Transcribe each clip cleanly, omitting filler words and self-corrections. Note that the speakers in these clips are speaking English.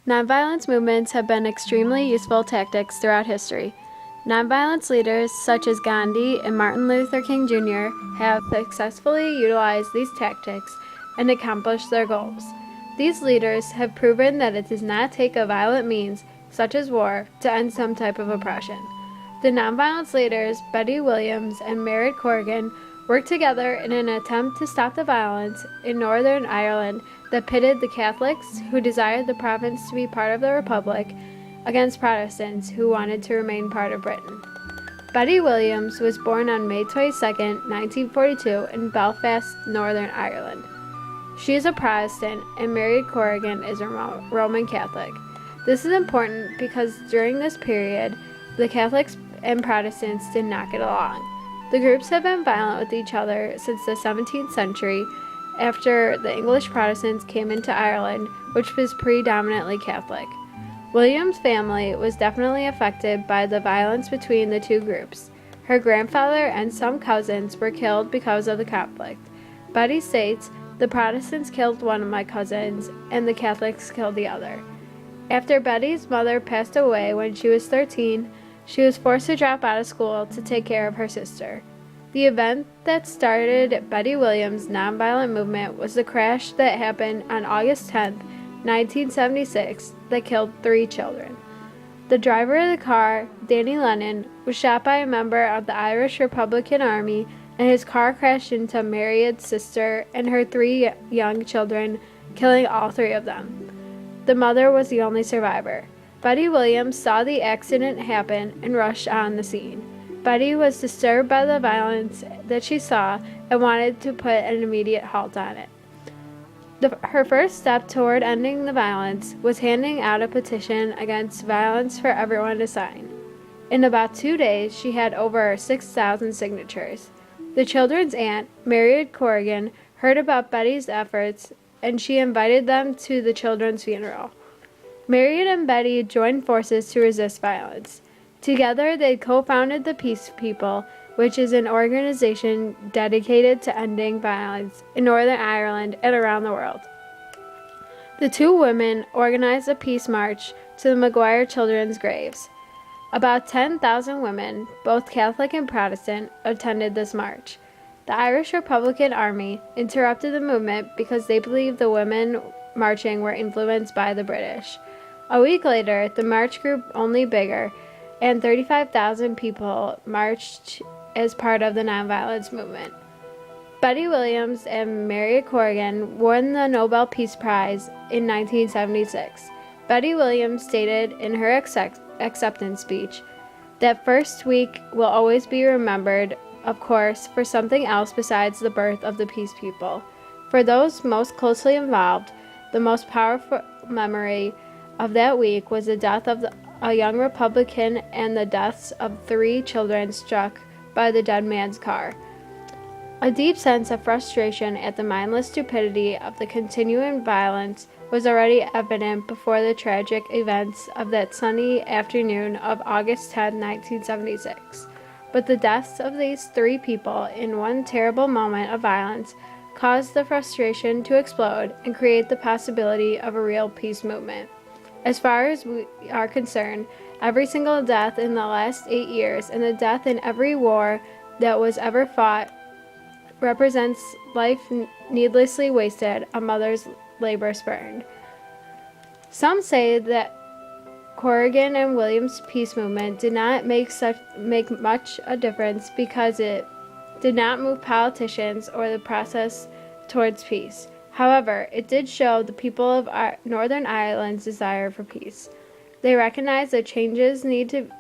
Nonviolence movements have been extremely useful tactics throughout history. Nonviolence leaders such as Gandhi and Martin Luther King Jr. have successfully utilized these tactics and accomplished their goals. These leaders have proven that it does not take a violent means, such as war, to end some type of oppression. The nonviolence leaders, Betty Williams and Mairead Corrigan, worked together in an attempt to stop the violence in Northern Ireland that pitted the Catholics, who desired the province to be part of the Republic, against Protestants, who wanted to remain part of Britain. Betty Williams was born on May 22, 1942, in Belfast, Northern Ireland. She is a Protestant, and Mairead Corrigan is a Roman Catholic. This is important because during this period, the Catholics and Protestants did not get along. The groups have been violent with each other since the 17th century, after the English Protestants came into Ireland, which was predominantly Catholic. Williams' family was definitely affected by the violence between the two groups. Her grandfather and some cousins were killed because of the conflict. Betty states, "The Protestants killed one of my cousins, and the Catholics killed the other." After Betty's mother passed away when she was 13, she was forced to drop out of school to take care of her sister. The event that started Betty Williams' nonviolent movement was the crash that happened on August 10, 1976, that killed 3 children. The driver of the car, Danny Lennon, was shot by a member of the Irish Republican Army, and his car crashed into Mairead's sister and her 3 young children, killing all 3 of them. The mother was the only survivor. Betty Williams saw the accident happen and rushed on the scene. Betty was disturbed by the violence that she saw and wanted to put an immediate halt on it. Her first step toward ending the violence was handing out a petition against violence for everyone to sign. In about 2 days, she had over 6,000 signatures. The children's aunt, Mairead Corrigan, heard about Betty's efforts, and she invited them to the children's funeral. Mairead and Betty joined forces to resist violence. Together, they co-founded the Peace People, which is an organization dedicated to ending violence in Northern Ireland and around the world. The 2 women organized a peace march to the Maguire children's graves. About 10,000 women, both Catholic and Protestant, attended this march. The Irish Republican Army interrupted the movement because they believed the women marching were influenced by the British. A week later, the march grew only bigger, and 35,000 people marched as part of the nonviolence movement. Betty Williams and Mairead Corrigan won the Nobel Peace Prize in 1976. Betty Williams stated in her acceptance speech, "That first week will always be remembered, of course, for something else besides the birth of the Peace People. For those most closely involved, the most powerful memory of that week was the death of a young Republican and the deaths of 3 children struck by the dead man's car." A deep sense of frustration at the mindless stupidity of the continuing violence was already evident before the tragic events of that sunny afternoon of August 10, 1976. But the deaths of these 3 people in one terrible moment of violence caused the frustration to explode and create the possibility of a real peace movement. As far as we are concerned, every single death in the last 8 years and the death in every war that was ever fought represents life needlessly wasted, a mother's labor spurned. Some say that Corrigan and Williams' peace movement did not make much a difference because it did not move politicians or the process towards peace. However, it did show the people of Northern Ireland's desire for peace. They recognized that changes needed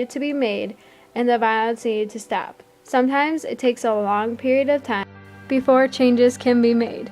to be made and the violence needed to stop. Sometimes it takes a long period of time before changes can be made.